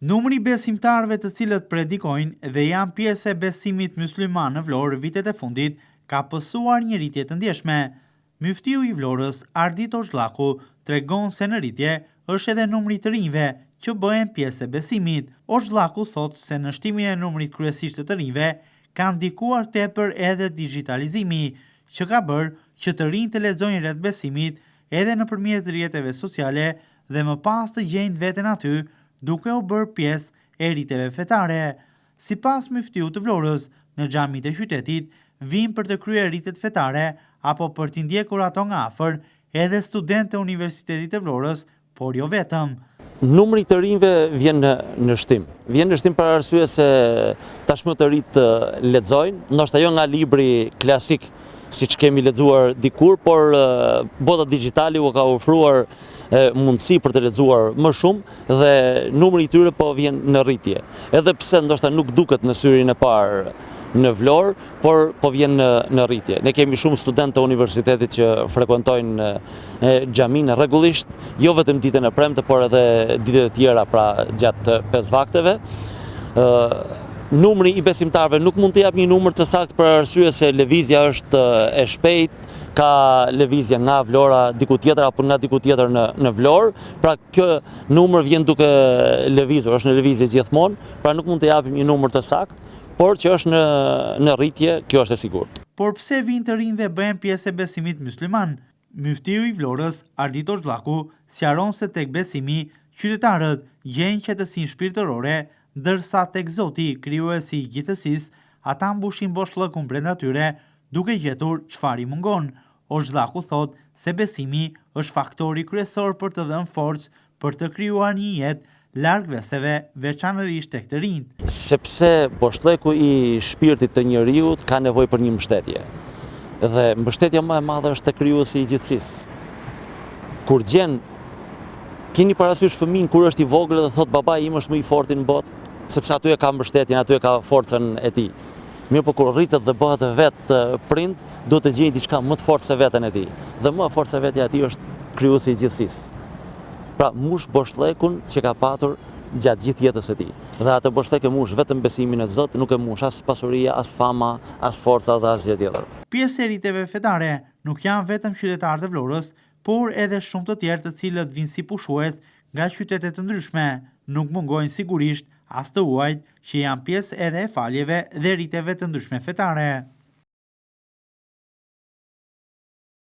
Numri i besimtarëve të cilët predikojnë dhe janë pjesë e besimit mysliman në Vlorë vitet e fundit ka pësuar një rritje të ndjeshme. Muftiu i Vlorës, Ardit Ozhllaku, tregon se në rritje është edhe numri të rinjve që bëhen pjesë e besimit. Ozhllaku thotë se në shtimin e numrit kryesisht të rinjve ka ndikuar tepër edhe digitalizimi, që ka bërë që të rinjtë të lexojnë rreth besimit edhe nëpërmjet rrjeteve sociale dhe më pas të gjejnë veten aty, duke u bërë pjesë e rritjeve fetare. Sipas muftiut të Vlorës, në xhamit e qytetit vinë për të kryer rritjet fetare apo për t'i ndjekur ato nga afër edhe studentë të Universitetit të Vlorës, por jo vetëm. Numri të rinjve vjen në shtim. Vjen në shtim për arsye se tashmë të rinjt lexojnë, ndoshta jo nga libri klasik siç kemi lexuar dikur, por bota digjitale u ka ofruar mundësi për të lexuar më shumë dhe numri i tyre po vjen në rritje. Edhe pse ndoshta nuk duket në syrin e parë në Vlorë, por po vjen në rritje. Ne kemi shumë studentë të universitetit që frekuentojnë xhamin rregullisht, jo vetëm ditën e premte, por edhe ditët e tjera, pra gjatë 5 vakteve. Numri i besimtarëve nuk mund të jap një numër të saktë për arsye se lëvizja është e shpejtë, ka lëvizje nga Vlora diku tjetër apo nga diku tjetër në Vlorë, pra kjo numër vjen duke lëvizur, është në lëvizje gjithmonë, pra nuk mund të japim një numër të saktë, por që është në rritje, kjo është e sigurt. Por pse vinë të rinj dhe bëhen pjesë e besimit mysliman? Muftiu i Vlorës, Ardit Ozhllaku, sqaron se tek besimi qytetarët gjejnë qetësinë shpirtërore, ndërsa tek Zoti, krijuesi i gjithësisë, ata mbushin boshllëkun brenda tyre, duke gjetur çfarë i mungon. Ozhllaku thotë se besimi është faktori kryesor për të dhënë forcë për të krijuar një jetë larg veseve, veçanërisht tek të rinjt. Sepse boshllëku i shpirtit të njeriut ka nevojë për një mbështetje. Dhe mbështetja më e madhe është tek krijuesi i gjithësisë. Kur keni parasysh fëmin kur është i vogël dhe thot babai im është më i forti në botë, sepse aty e ka mbështetjen, aty e ka forcën e tij. Mirë, po kur rritet dhe bëhet vetë prind, duhet të gjejë diçka më të fortë se veten e tij. Dhe më e fortë se vetja e tij është krijuesi i gjithësisë. Pra mush boshllëkun që ka patur gjatë gjithë jetës së tij. Dhe atë boshllëk e mush vetëm besimin e Zot, nuk e mush as pasuria, as fama, as forca dhe as gjë tjetër. Pjesë e rritjeve fetare nuk janë vetëm qytetarët e Vlorës, por edhe shumë të tjerë të cilët vinë si pushues nga qytete të ndryshme. Nuk mungojnë sigurisht as të huajt që janë pjesë edhe e faljeve dhe rritjeve të ndryshme fetare.